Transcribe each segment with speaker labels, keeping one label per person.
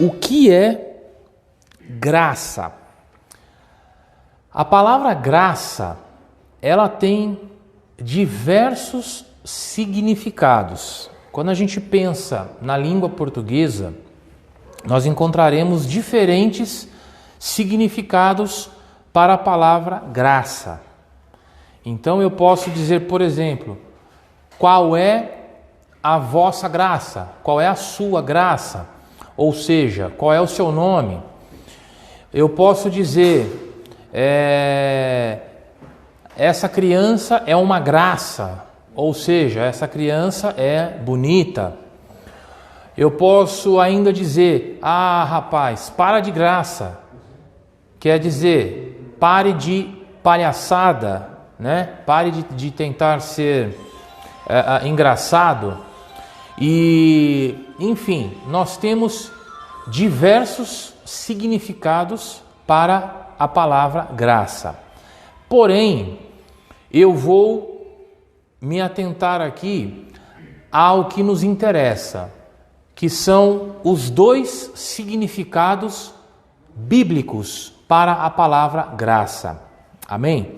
Speaker 1: O que é graça? A palavra graça, ela tem diversos significados. Quando a gente pensa na língua portuguesa, nós encontraremos diferentes significados para a palavra graça. Então eu posso dizer, por exemplo, qual é a vossa graça? Qual é a sua graça? Ou seja, qual é o seu nome? Eu posso dizer, essa criança é uma graça, ou seja, essa criança é bonita. Eu posso ainda dizer, rapaz, para de graça, quer dizer, pare de palhaçada, né? Pare de tentar ser engraçado. E, enfim, nós temos diversos significados para a palavra graça. Porém, eu vou me atentar aqui ao que nos interessa, que são os dois significados bíblicos para a palavra graça. Amém?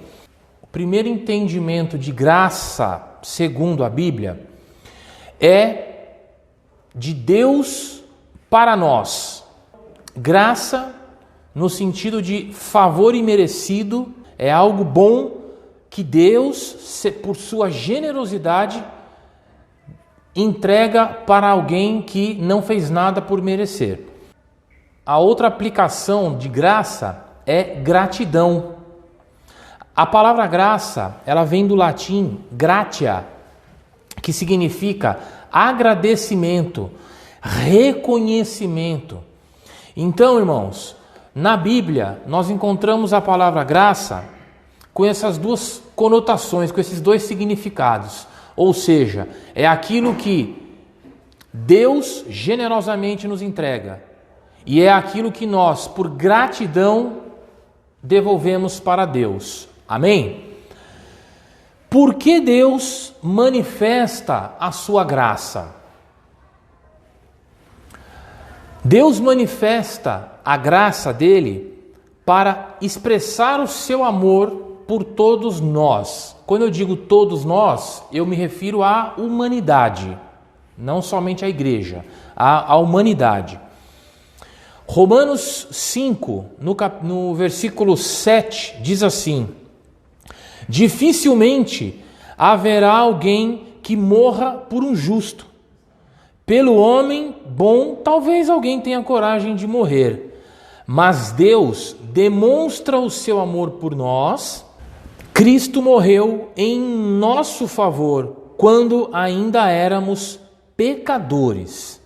Speaker 1: O primeiro entendimento de graça, segundo a Bíblia, é de Deus para nós. Graça, no sentido de favor imerecido, é algo bom que Deus, por sua generosidade, entrega para alguém que não fez nada por merecer. A outra aplicação de graça é gratidão. A palavra graça, ela vem do latim gratia, que significa agradecimento, reconhecimento. Então, irmãos, na Bíblia nós encontramos a palavra graça com essas duas conotações, com esses dois significados. Ou seja, é aquilo que Deus generosamente nos entrega e é aquilo que nós, por gratidão, devolvemos para Deus. Amém? Por que Deus manifesta a sua graça? Deus manifesta a graça dele para expressar o seu amor por todos nós. Quando eu digo todos nós, eu me refiro à humanidade, não somente à igreja, à humanidade. Romanos 5, no versículo 7, diz assim: dificilmente haverá alguém que morra por um justo. Pelo homem bom, talvez alguém tenha coragem de morrer. Mas Deus demonstra o seu amor por nós. Cristo morreu em nosso favor, quando ainda éramos pecadores.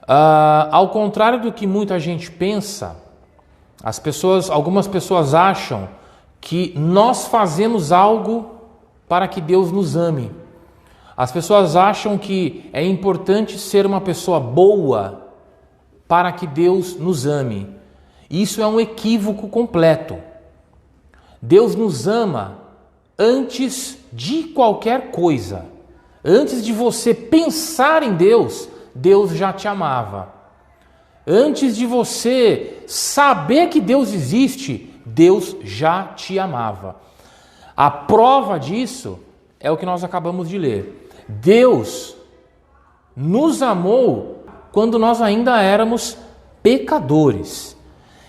Speaker 1: Ao contrário do que muita gente pensa, algumas pessoas acham que nós fazemos algo para que Deus nos ame. As pessoas acham que é importante ser uma pessoa boa para que Deus nos ame. Isso é um equívoco completo. Deus nos ama antes de qualquer coisa. Antes de você pensar em Deus, Deus já te amava. Antes de você saber que Deus existe, Deus já te amava. A prova disso é o que nós acabamos de ler. Deus nos amou quando nós ainda éramos pecadores.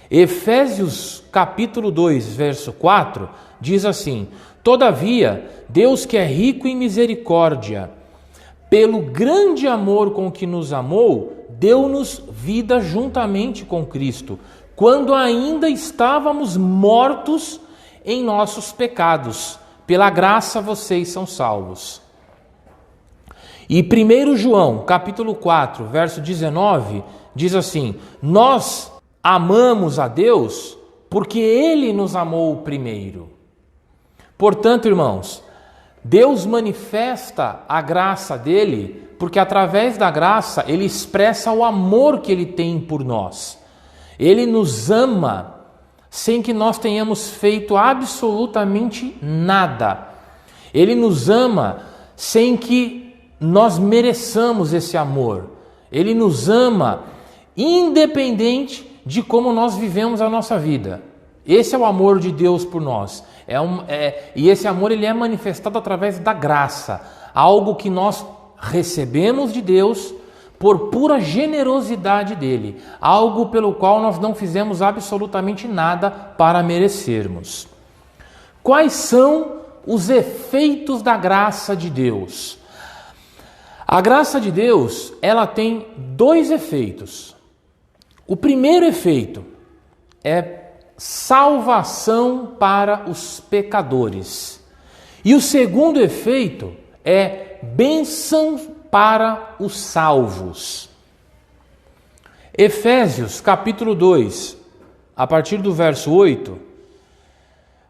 Speaker 1: Efésios capítulo 2, verso 4, diz assim: todavia, Deus que é rico em misericórdia, pelo grande amor com que nos amou, deu-nos vida juntamente com Cristo, quando ainda estávamos mortos em nossos pecados. Pela graça vocês são salvos. E 1 João, capítulo 4, verso 19, diz assim: nós amamos a Deus porque Ele nos amou primeiro. Portanto, irmãos, Deus manifesta a graça dele porque através da graça Ele expressa o amor que Ele tem por nós. Ele nos ama sem que nós tenhamos feito absolutamente nada. Ele nos ama sem que nós mereçamos esse amor. Ele nos ama independente de como nós vivemos a nossa vida. Esse é o amor de Deus por nós. E esse amor ele é manifestado através da graça, algo que nós recebemos de Deus por pura generosidade dele, algo pelo qual nós não fizemos absolutamente nada para merecermos. Quais são os efeitos da graça de Deus? A graça de Deus, ela tem dois efeitos. O primeiro efeito é salvação para os pecadores. E o segundo efeito é bênção para os salvos. Efésios capítulo 2, a partir do verso 8.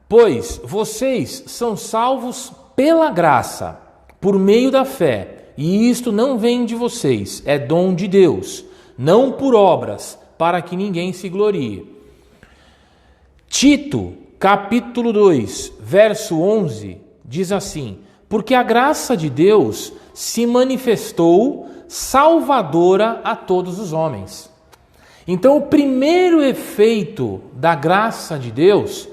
Speaker 1: Pois vocês são salvos pela graça, por meio da fé, e isto não vem de vocês, é dom de Deus, não por obras, para que ninguém se glorie. Tito, capítulo 2, verso 11, diz assim: porque a graça de Deus se manifestou salvadora a todos os homens. Então, o primeiro efeito da graça de Deus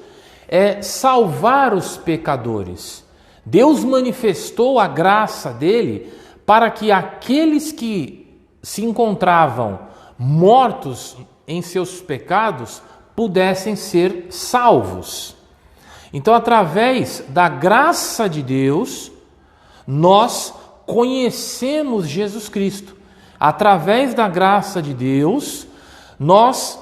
Speaker 1: é salvar os pecadores. Deus manifestou a graça dele para que aqueles que se encontravam mortos em seus pecados pudessem ser salvos. Então, através da graça de Deus, nós conhecemos Jesus Cristo. Através da graça de Deus, nós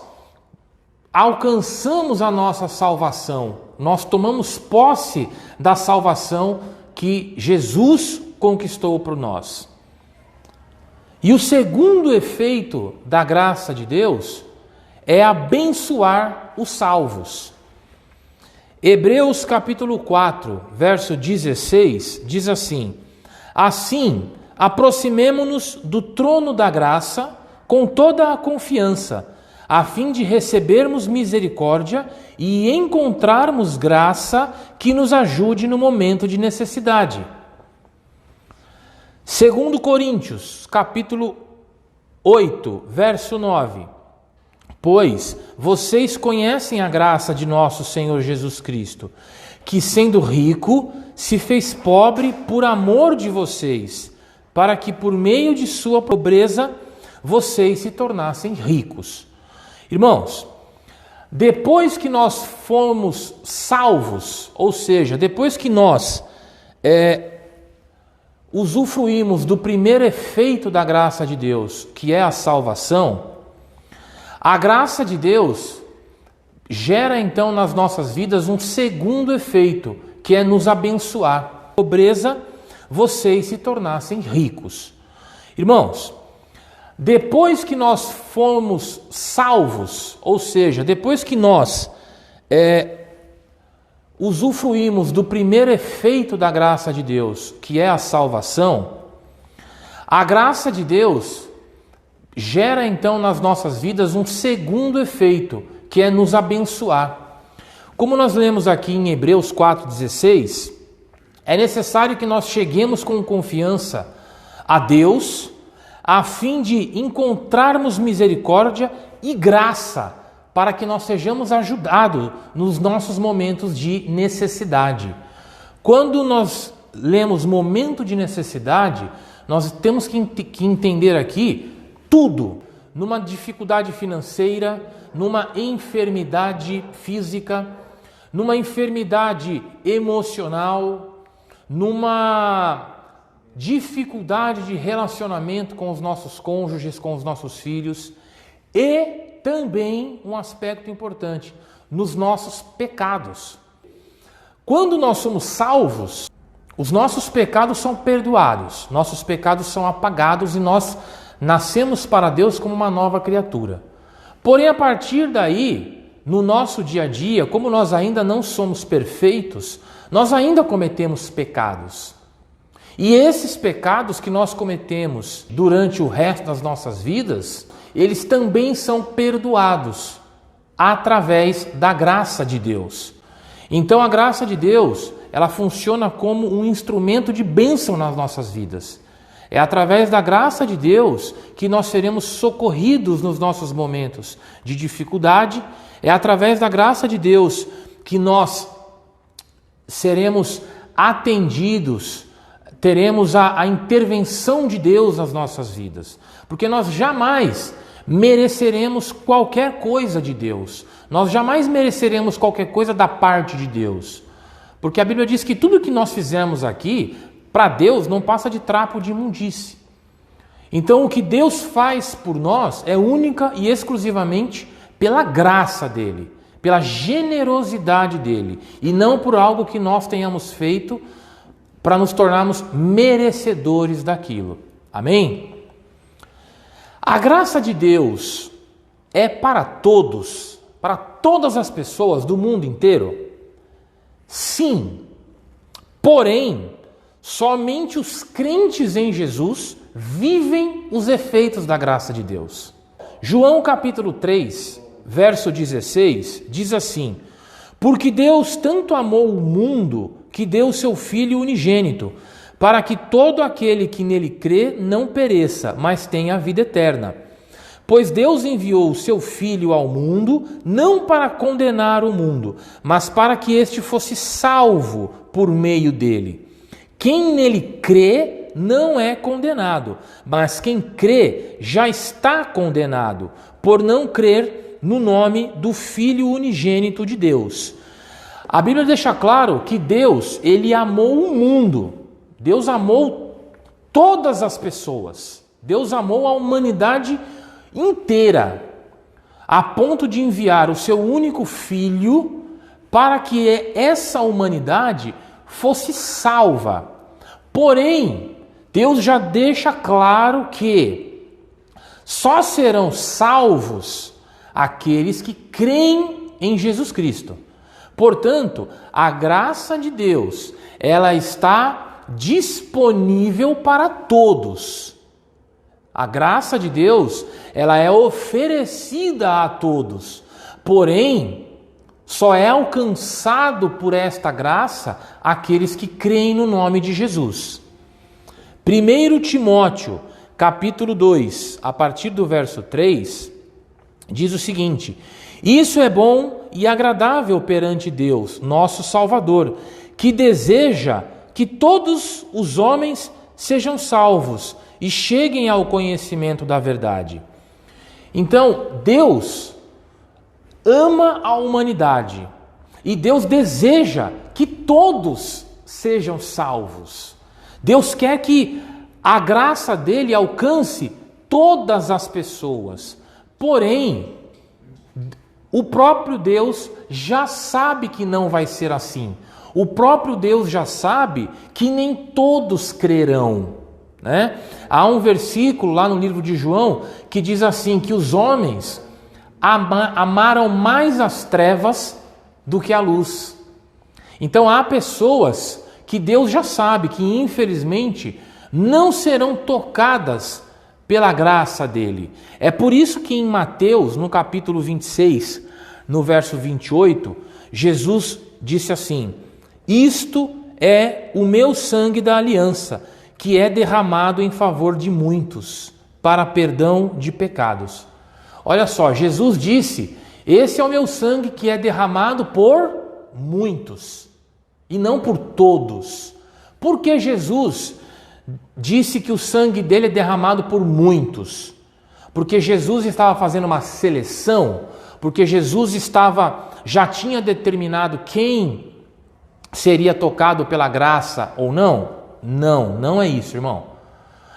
Speaker 1: alcançamos a nossa salvação. Nós tomamos posse da salvação que Jesus conquistou por nós. E o segundo efeito da graça de Deus é abençoar os salvos. Hebreus capítulo 4, verso 16, diz assim: assim, aproximemo-nos do trono da graça com toda a confiança, a fim de recebermos misericórdia e encontrarmos graça que nos ajude no momento de necessidade. 2 Coríntios, capítulo 8, verso 9. Pois vocês conhecem a graça de nosso Senhor Jesus Cristo, que sendo rico, se fez pobre por amor de vocês, para que por meio de sua pobreza vocês se tornassem ricos. Irmãos, depois que nós fomos salvos, ou seja, depois que nós usufruímos do primeiro efeito da graça de Deus, que é a salvação, a graça de Deus gera então nas nossas vidas um segundo efeito, que é nos abençoar. Pobreza, vocês se tornassem ricos. Irmãos, depois que nós fomos salvos, ou seja, depois que nós usufruímos do primeiro efeito da graça de Deus, que é a salvação, a graça de Deus gera então nas nossas vidas um segundo efeito, que é nos abençoar. Como nós lemos aqui em Hebreus 4,16, é necessário que nós cheguemos com confiança a Deus, a fim de encontrarmos misericórdia e graça, para que nós sejamos ajudados nos nossos momentos de necessidade. Quando nós lemos momento de necessidade, nós temos que entender aqui tudo. Numa dificuldade financeira, numa enfermidade física, numa enfermidade emocional, numa dificuldade de relacionamento com os nossos cônjuges, com os nossos filhos, e também um aspecto importante, nos nossos pecados. Quando nós somos salvos, os nossos pecados são perdoados, nossos pecados são apagados e nós nascemos para Deus como uma nova criatura. Porém, a partir daí, no nosso dia a dia, como nós ainda não somos perfeitos, nós ainda cometemos pecados. E esses pecados que nós cometemos durante o resto das nossas vidas, eles também são perdoados através da graça de Deus. Então a graça de Deus, ela funciona como um instrumento de bênção nas nossas vidas. É através da graça de Deus que nós seremos socorridos nos nossos momentos de dificuldade. É através da graça de Deus que nós seremos atendidos, teremos a intervenção de Deus nas nossas vidas. Porque nós jamais mereceremos qualquer coisa de Deus. Nós jamais mereceremos qualquer coisa da parte de Deus. Porque a Bíblia diz que tudo que nós fizemos aqui, para Deus, não passa de trapo de imundície. Então, o que Deus faz por nós é única e exclusivamente pela graça dele, pela generosidade dele, e não por algo que nós tenhamos feito para nos tornarmos merecedores daquilo. Amém? A graça de Deus é para todos, para todas as pessoas do mundo inteiro? Sim. Porém, somente os crentes em Jesus vivem os efeitos da graça de Deus. João capítulo 3, verso 16, diz assim: porque Deus tanto amou o mundo que deu seu Filho unigênito, para que todo aquele que nele crê não pereça, mas tenha a vida eterna. Pois Deus enviou o seu Filho ao mundo, não para condenar o mundo, mas para que este fosse salvo por meio dele. Quem nele crê não é condenado, mas quem crê já está condenado, por não crer no nome do Filho unigênito de Deus. A Bíblia deixa claro que Deus, ele amou o mundo. Deus amou todas as pessoas. Deus amou a humanidade inteira, a ponto de enviar o seu único filho para que essa humanidade fosse salva. Porém, Deus já deixa claro que só serão salvos aqueles que creem em Jesus Cristo. Portanto, a graça de Deus, ela está disponível para todos. A graça de Deus, ela é oferecida a todos. Porém, só é alcançado por esta graça aqueles que creem no nome de Jesus. 1 Timóteo, capítulo 2, a partir do verso 3, diz o seguinte: isso é bom e agradável perante Deus, nosso Salvador, que deseja que todos os homens sejam salvos e cheguem ao conhecimento da verdade. Então, Deus ama a humanidade e Deus deseja que todos sejam salvos. Deus quer que a graça dele alcance todas as pessoas. Porém, o próprio Deus já sabe que não vai ser assim. O próprio Deus já sabe que nem todos crerão, né? Há um versículo lá no livro de João que diz assim, que os homens amaram mais as trevas do que a luz. Então há pessoas que Deus já sabe que infelizmente não serão tocadas pela graça dele. É por isso que em Mateus, no capítulo 26, no verso 28, Jesus disse assim: isto é o meu sangue da aliança, que é derramado em favor de muitos, para perdão de pecados. Olha só, Jesus disse: esse é o meu sangue que é derramado por muitos, e não por todos. Por que Jesus disse que o sangue dele é derramado por muitos? Porque Jesus estava fazendo uma seleção? Porque Jesus já tinha determinado quem seria tocado pela graça ou não? Não, não é isso, irmão.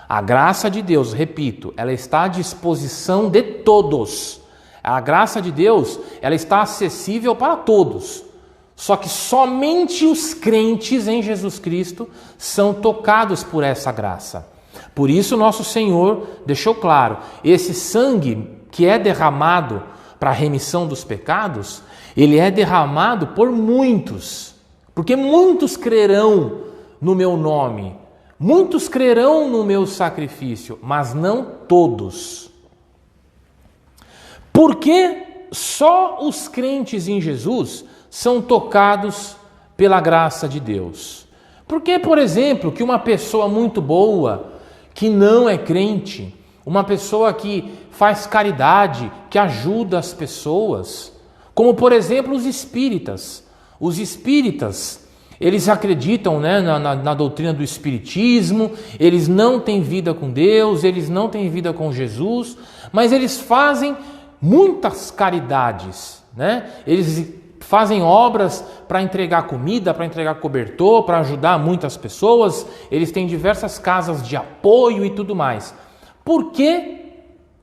Speaker 1: A graça de Deus, repito, ela está à disposição de todos. A graça de Deus, ela está acessível para todos. Só que somente os crentes em Jesus Cristo são tocados por essa graça. Por isso nosso Senhor deixou claro, esse sangue que é derramado para a remissão dos pecados, ele é derramado por muitos. Porque muitos crerão no meu nome, muitos crerão no meu sacrifício, mas não todos. Porque só os crentes em Jesus são tocados pela graça de Deus. Porque, por exemplo, que uma pessoa muito boa, que não é crente, uma pessoa que faz caridade, que ajuda as pessoas, como por exemplo os espíritas. Os espíritas, eles acreditam, né, na doutrina do espiritismo, eles não têm vida com Deus, eles não têm vida com Jesus, mas eles fazem muitas caridades, né? Eles fazem obras para entregar comida, para entregar cobertor, para ajudar muitas pessoas, eles têm diversas casas de apoio e tudo mais. Por que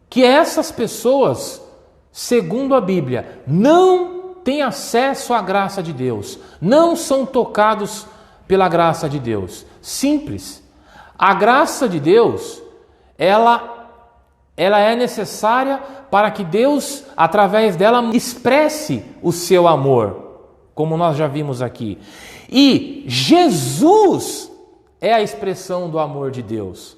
Speaker 1: que essas pessoas, segundo a Bíblia, não têm acesso à graça de Deus, não são tocados pela graça de Deus? Simples. A graça de Deus, ela é necessária para que Deus, através dela, expresse o seu amor, como nós já vimos aqui. E Jesus é a expressão do amor de Deus.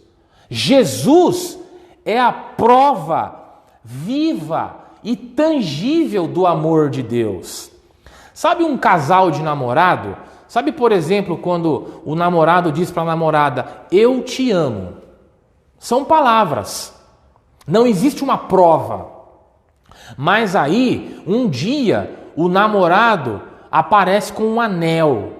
Speaker 1: Jesus é a prova viva e tangível do amor de Deus. Sabe um casal de namorado? Sabe, por exemplo, quando o namorado diz para a namorada, eu te amo? São palavras. Não existe uma prova. Mas aí, um dia, o namorado aparece com um anel.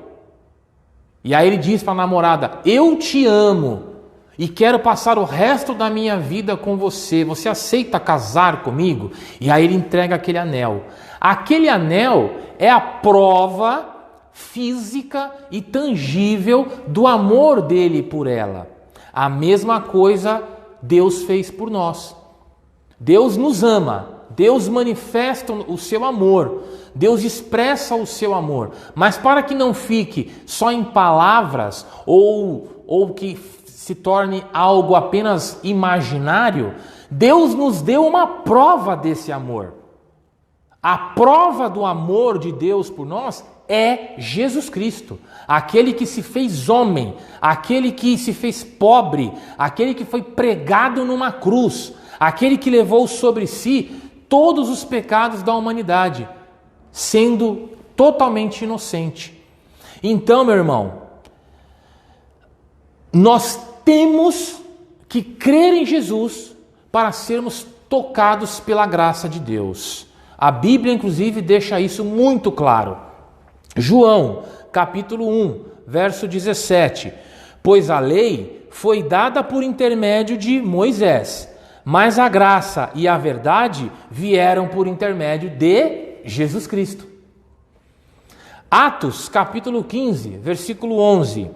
Speaker 1: E aí ele diz para a namorada, eu te amo e quero passar o resto da minha vida com você. Você aceita casar comigo? E aí ele entrega aquele anel. Aquele anel é a prova física e tangível do amor dele por ela. A mesma coisa Deus fez por nós. Deus nos ama, Deus manifesta o seu amor, Deus expressa o seu amor, mas para que não fique só em palavras ou que se torne algo apenas imaginário, Deus nos deu uma prova desse amor. A prova do amor de Deus por nós é Jesus Cristo, aquele que se fez homem, aquele que se fez pobre, aquele que foi pregado numa cruz, aquele que levou sobre si todos os pecados da humanidade, sendo totalmente inocente. Então, meu irmão, nós temos que crer em Jesus para sermos tocados pela graça de Deus. A Bíblia, inclusive, deixa isso muito claro. João, capítulo 1, verso 17. Pois a lei foi dada por intermédio de Moisés, mas a graça e a verdade vieram por intermédio de Jesus Cristo. Atos, capítulo 15, versículo 11.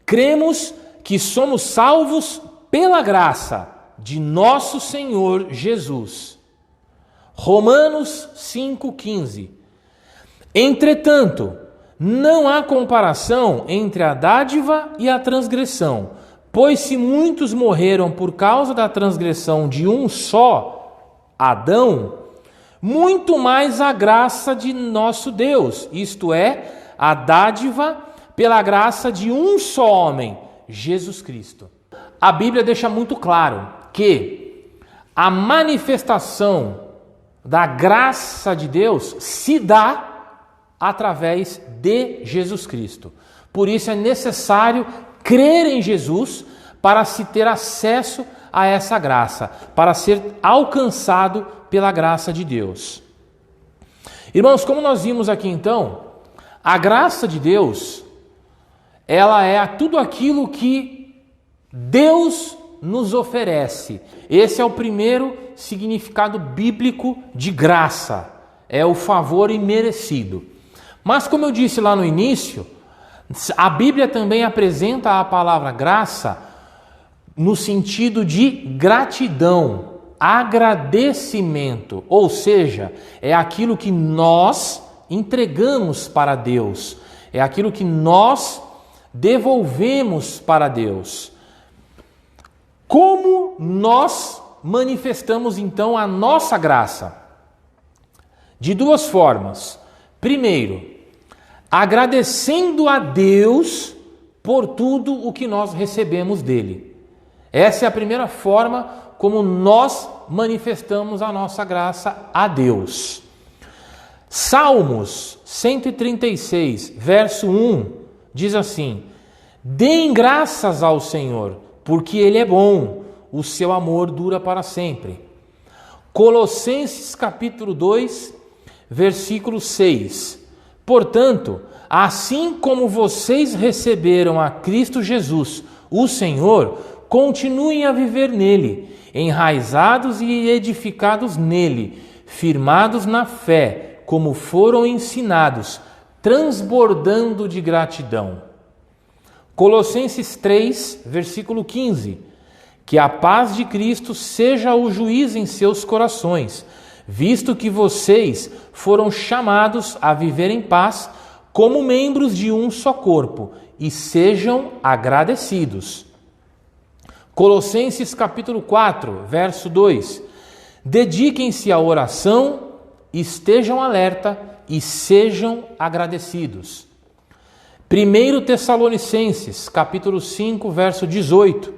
Speaker 1: Cremos que somos salvos pela graça de nosso Senhor Jesus. Romanos 5,15. Entretanto, não há comparação entre a dádiva e a transgressão, pois se muitos morreram por causa da transgressão de um só, Adão, muito mais a graça de nosso Deus, isto é, a dádiva pela graça de um só homem, Jesus Cristo. A Bíblia deixa muito claro que a manifestação da graça de Deus se dá através de Jesus Cristo. Por isso é necessário crer em Jesus para se ter acesso a essa graça, para ser alcançado pela graça de Deus. Irmãos, como nós vimos aqui então, a graça de Deus, ela é tudo aquilo que Deus nos oferece. Esse é o primeiro significado bíblico de graça, é o favor imerecido. Mas como eu disse lá no início, a Bíblia também apresenta a palavra graça no sentido de gratidão, agradecimento, ou seja, é aquilo que nós entregamos para Deus, é aquilo que nós devolvemos para Deus. Como nós manifestamos então a nossa graça? De duas formas. Primeiro, agradecendo a Deus por tudo o que nós recebemos dele. Essa é a primeira forma como nós manifestamos a nossa graça a Deus. Salmos 136, verso 1, diz assim: Deem graças ao Senhor, porque Ele é bom, o seu amor dura para sempre. Colossenses capítulo 2, versículo 6. Portanto, assim como vocês receberam a Cristo Jesus, o Senhor, continuem a viver nele, enraizados e edificados nele, firmados na fé, como foram ensinados, transbordando de gratidão. Colossenses 3, versículo 15. Que a paz de Cristo seja o juiz em seus corações, visto que vocês foram chamados a viver em paz como membros de um só corpo, e sejam agradecidos. Colossenses capítulo 4, verso 2. Dediquem-se à oração, estejam alerta e sejam agradecidos. 1 Tessalonicenses capítulo 5, verso 18.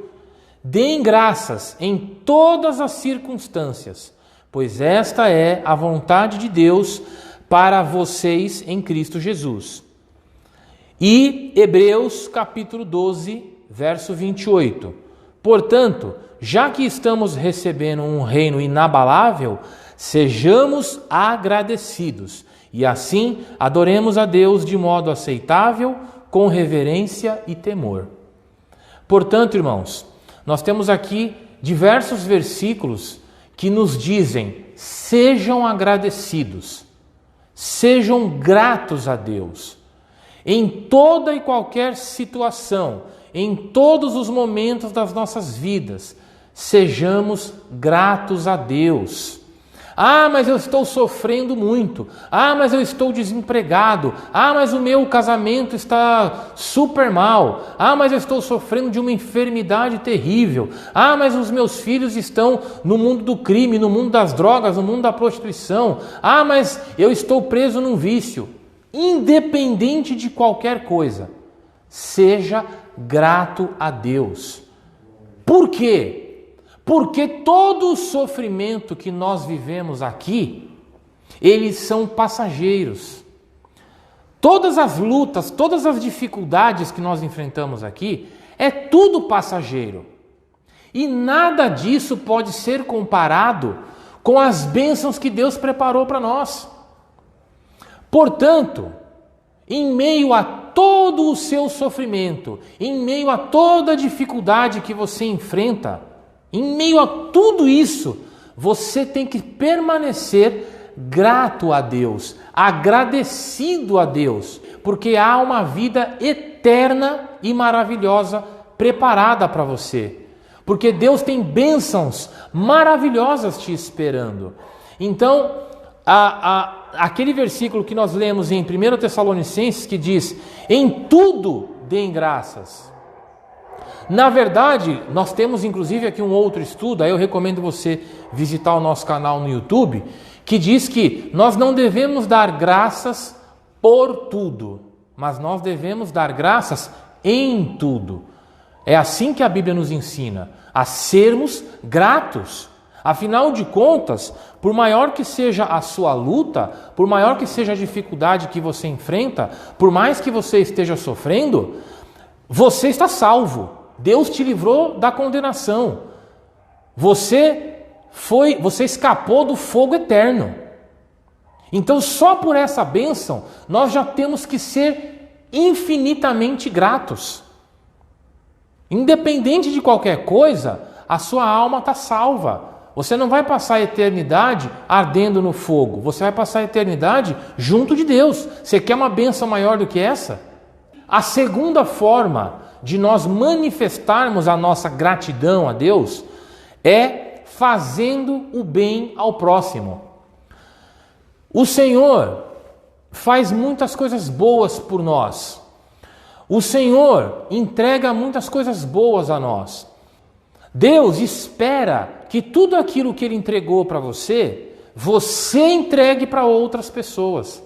Speaker 1: Deem graças em todas as circunstâncias, pois esta é a vontade de Deus para vocês em Cristo Jesus. E Hebreus capítulo 12, verso 28. Portanto, já que estamos recebendo um reino inabalável, sejamos agradecidos e assim adoremos a Deus de modo aceitável, com reverência e temor. Portanto, irmãos, nós temos aqui diversos versículos que nos dizem: sejam agradecidos, sejam gratos a Deus. Em toda e qualquer situação, em todos os momentos das nossas vidas, sejamos gratos a Deus. Ah, mas eu estou sofrendo muito. Ah, mas eu estou desempregado. Ah, mas o meu casamento está super mal. Ah, mas eu estou sofrendo de uma enfermidade terrível. Ah, mas os meus filhos estão no mundo do crime, no mundo das drogas, no mundo da prostituição. Ah, mas eu estou preso num vício. Independente de qualquer coisa, seja grato a Deus. Por quê? Porque todo o sofrimento que nós vivemos aqui, eles são passageiros. Todas as lutas, todas as dificuldades que nós enfrentamos aqui, é tudo passageiro. E nada disso pode ser comparado com as bênçãos que Deus preparou para nós. Portanto, em meio a todo o seu sofrimento, em meio a toda a dificuldade que você enfrenta, em meio a tudo isso, você tem que permanecer grato a Deus, agradecido a Deus, porque há uma vida eterna e maravilhosa preparada para você. Porque Deus tem bênçãos maravilhosas te esperando. Então, aquele versículo que nós lemos em 1 Tessalonicenses que diz: em tudo deem graças. Na verdade, nós temos inclusive aqui um outro estudo, aí eu recomendo você visitar o nosso canal no YouTube, que diz que nós não devemos dar graças por tudo, mas nós devemos dar graças em tudo. É assim que a Bíblia nos ensina, a sermos gratos. Afinal de contas, por maior que seja a sua luta, por maior que seja a dificuldade que você enfrenta, por mais que você esteja sofrendo, você está salvo. Deus te livrou da condenação. Você escapou do fogo eterno. Então, só por essa bênção, nós já temos que ser infinitamente gratos. Independente de qualquer coisa, a sua alma está salva. Você não vai passar a eternidade ardendo no fogo. Você vai passar a eternidade junto de Deus. Você quer uma bênção maior do que essa? A segunda forma de nós manifestarmos a nossa gratidão a Deus é fazendo o bem ao próximo. O Senhor faz muitas coisas boas por nós. O Senhor entrega muitas coisas boas a nós. Deus espera que tudo aquilo que Ele entregou para você, você entregue para outras pessoas.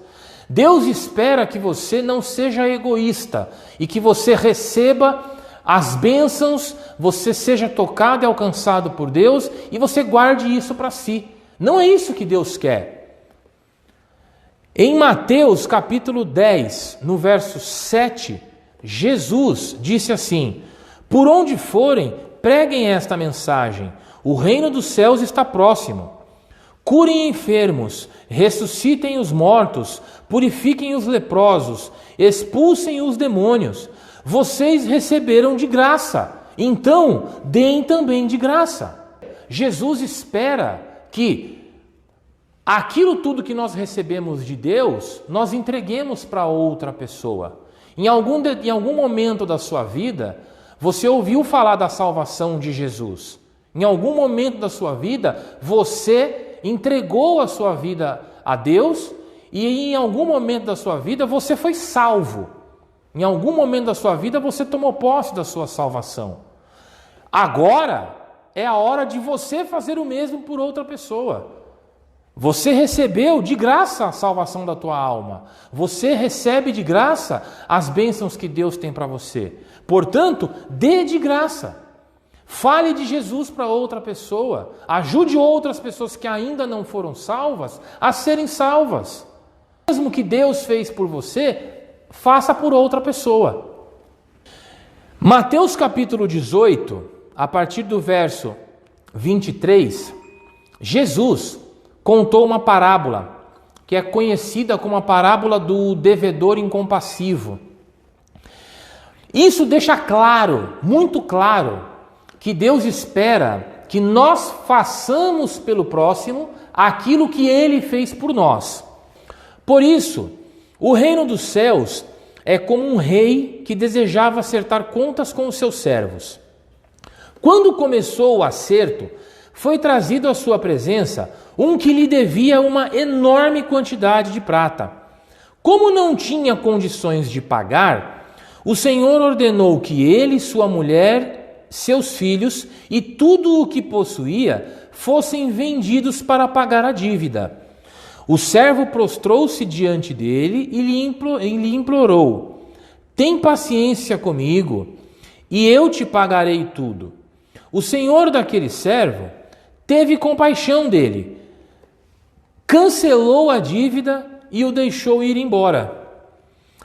Speaker 1: Deus espera que você não seja egoísta e que você receba as bênçãos, você seja tocado e alcançado por Deus e você guarde isso para si. Não é isso que Deus quer. Em Mateus capítulo 10, no verso 7, Jesus disse assim: por onde forem, preguem esta mensagem: o reino dos céus está próximo. Curem enfermos, ressuscitem os mortos, purifiquem os leprosos, expulsem os demônios. Vocês receberam de graça, então deem também de graça. Jesus espera que aquilo tudo que nós recebemos de Deus, nós entreguemos para outra pessoa. Em algum momento da sua vida, você ouviu falar da salvação de Jesus. Em algum momento da sua vida, você entregou a sua vida a Deus e em algum momento da sua vida você foi salvo. Em algum momento da sua vida você tomou posse da sua salvação. Agora é a hora de você fazer o mesmo por outra pessoa. Você recebeu de graça a salvação da tua alma. Você recebe de graça as bênçãos que Deus tem para você. Portanto, dê de graça. Fale de Jesus para outra pessoa. Ajude outras pessoas que ainda não foram salvas a serem salvas. Mesmo que Deus fez por você, faça por outra pessoa. Mateus capítulo 18, a partir do verso 23, Jesus contou uma parábola que é conhecida como a parábola do devedor incompassivo. Isso deixa claro, muito claro, que Deus espera que nós façamos pelo próximo aquilo que Ele fez por nós. Por isso, o reino dos céus é como um rei que desejava acertar contas com os seus servos. Quando começou o acerto, foi trazido à sua presença um que lhe devia uma enorme quantidade de prata. Como não tinha condições de pagar, o Senhor ordenou que ele, sua mulher, seus filhos e tudo o que possuía fossem vendidos para pagar a dívida. O servo prostrou-se diante dele e lhe implorou: tem paciência comigo e eu te pagarei tudo. O senhor daquele servo teve compaixão dele, cancelou a dívida e o deixou ir embora.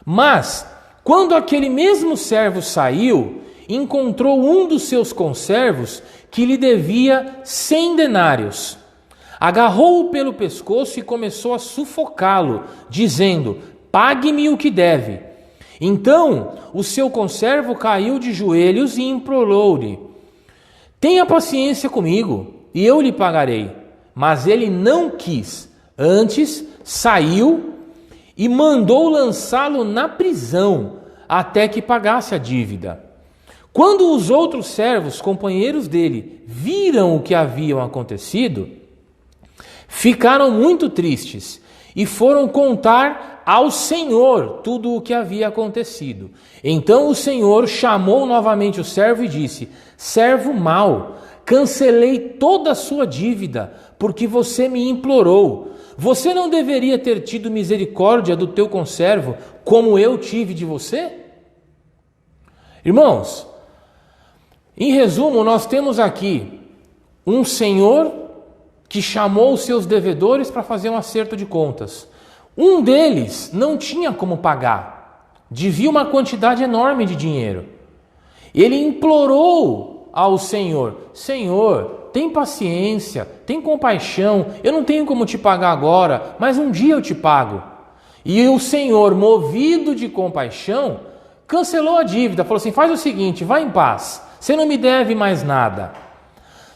Speaker 1: Mas, quando aquele mesmo servo saiu, encontrou um dos seus conservos que lhe devia 100 denários. Agarrou-o pelo pescoço e começou a sufocá-lo, dizendo: pague-me o que deve. Então o seu conservo caiu de joelhos e implorou-lhe: tenha paciência comigo e eu lhe pagarei. Mas ele não quis, antes saiu e mandou lançá-lo na prisão até que pagasse a dívida. Quando os outros servos, companheiros dele, viram o que havia acontecido, ficaram muito tristes e foram contar ao Senhor tudo o que havia acontecido. Então o Senhor chamou novamente o servo e disse: servo mau, cancelei toda a sua dívida, porque você me implorou. Você não deveria ter tido misericórdia do teu conservo, como eu tive de você? Irmãos, em resumo, nós temos aqui um senhor que chamou os seus devedores para fazer um acerto de contas. Um deles não tinha como pagar, devia uma quantidade enorme de dinheiro. Ele implorou ao Senhor: Senhor, tem paciência, tem compaixão, eu não tenho como te pagar agora, mas um dia eu te pago. E o Senhor, movido de compaixão, cancelou a dívida, falou assim: faz o seguinte, vai em paz, você não me deve mais nada.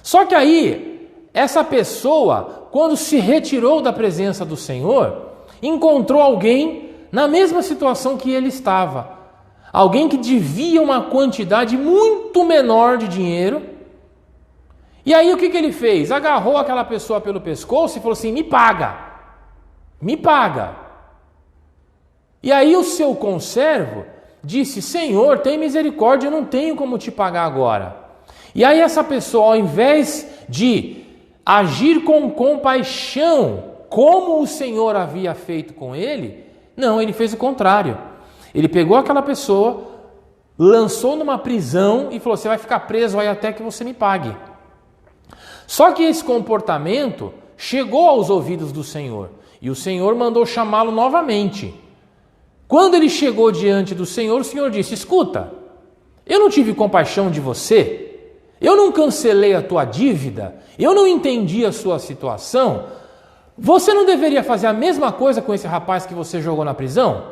Speaker 1: Só que aí, essa pessoa, quando se retirou da presença do Senhor, encontrou alguém na mesma situação que ele estava. Alguém que devia uma quantidade muito menor de dinheiro. E aí o que ele fez? Agarrou aquela pessoa pelo pescoço e falou assim: me paga, me paga. E aí o seu conservo disse: Senhor, tem misericórdia, eu não tenho como te pagar agora. E aí essa pessoa, ao invés de agir com compaixão, como o Senhor havia feito com ele, não, ele fez o contrário. Ele pegou aquela pessoa, lançou numa prisão e falou: você vai ficar preso aí até que você me pague. Só que esse comportamento chegou aos ouvidos do Senhor, e o Senhor mandou chamá-lo novamente. Quando ele chegou diante do Senhor, o Senhor disse: escuta, eu não tive compaixão de você, eu não cancelei a tua dívida, eu não entendi a sua situação, você não deveria fazer a mesma coisa com esse rapaz que você jogou na prisão?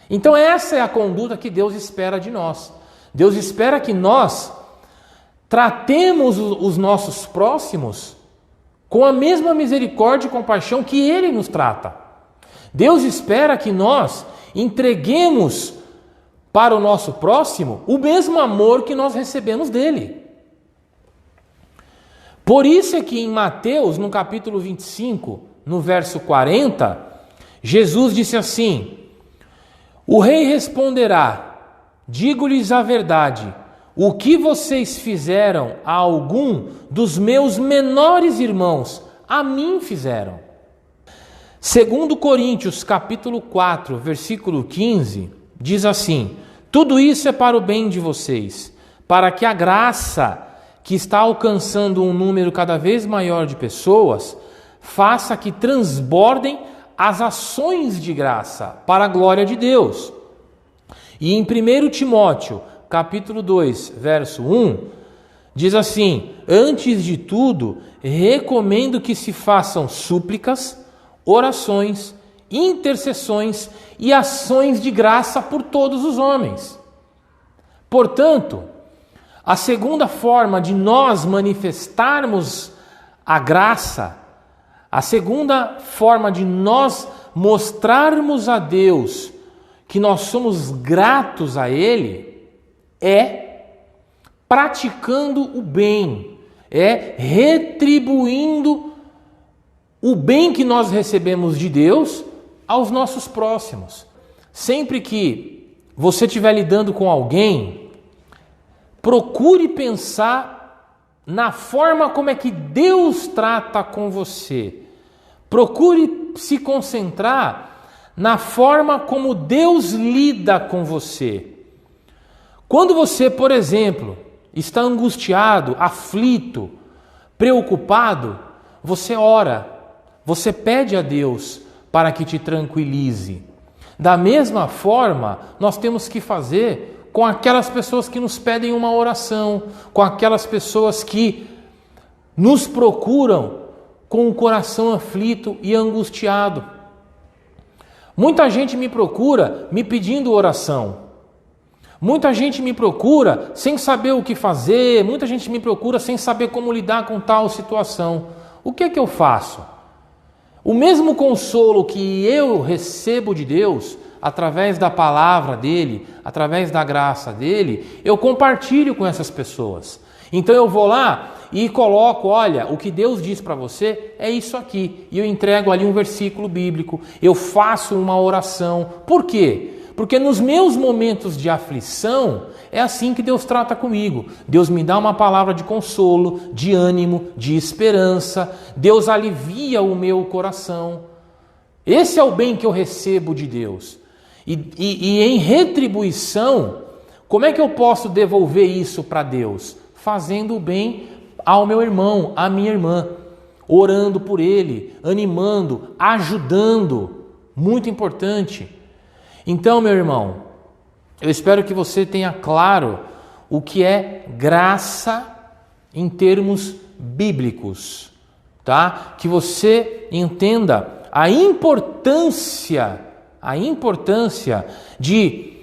Speaker 1: Então essa é a conduta que Deus espera de nós. Deus espera que nós tratemos os nossos próximos com a mesma misericórdia e compaixão que Ele nos trata. Deus espera que nós entreguemos para o nosso próximo o mesmo amor que nós recebemos dele. Por isso é que em Mateus, no capítulo 25, no verso 40, Jesus disse assim: o rei responderá, digo-lhes a verdade, o que vocês fizeram a algum dos meus menores irmãos, a mim fizeram. Segundo Coríntios, capítulo 4, versículo 15, diz assim: tudo isso é para o bem de vocês, para que a graça que está alcançando um número cada vez maior de pessoas, faça que transbordem as ações de graça para a glória de Deus. E em 1 Timóteo, capítulo 2, verso 1, diz assim: antes de tudo, recomendo que se façam súplicas, orações, intercessões e ações de graça por todos os homens. Portanto, a segunda forma de nós manifestarmos a graça, a segunda forma de nós mostrarmos a Deus que nós somos gratos a Ele, é praticando o bem, é retribuindo o bem que nós recebemos de Deus aos nossos próximos. Sempre que você estiver lidando com alguém, procure pensar na forma como é que Deus trata com você. Procure se concentrar na forma como Deus lida com você. Quando você, por exemplo, está angustiado, aflito, preocupado, você ora, você pede a Deus para que te tranquilize. Da mesma forma, nós temos que fazer com aquelas pessoas que nos pedem uma oração, com aquelas pessoas que nos procuram com o coração aflito e angustiado. Muita gente me procura me pedindo oração. Muita gente me procura sem saber o que fazer, muita gente me procura sem saber como lidar com tal situação. O que é que eu faço? O mesmo consolo que eu recebo de Deus, através da palavra dele, através da graça dele, eu compartilho com essas pessoas. Então eu vou lá e coloco, olha, o que Deus diz para você é isso aqui. E eu entrego ali um versículo bíblico, eu faço uma oração. Por quê? Porque nos meus momentos de aflição, é assim que Deus trata comigo. Deus me dá uma palavra de consolo, de ânimo, de esperança. Deus alivia o meu coração. Esse é o bem que eu recebo de Deus. E em retribuição, como é que eu posso devolver isso para Deus? Fazendo o bem ao meu irmão, à minha irmã. Orando por ele, animando, ajudando. Muito importante. Então, meu irmão, eu espero que você tenha claro o que é graça em termos bíblicos, tá? Que você entenda a importância de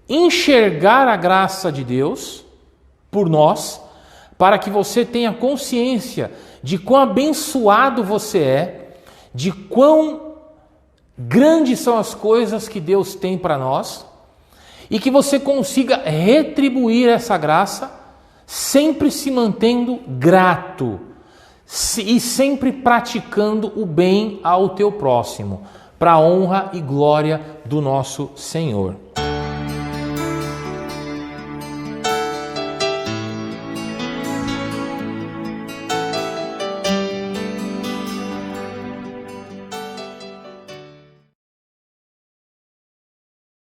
Speaker 1: enxergar a graça de Deus por nós, para que você tenha consciência de quão abençoado você é, de quão grandes são as coisas que Deus tem para nós, e que você consiga retribuir essa graça, sempre se mantendo grato e sempre praticando o bem ao teu próximo, para a honra e glória do nosso Senhor.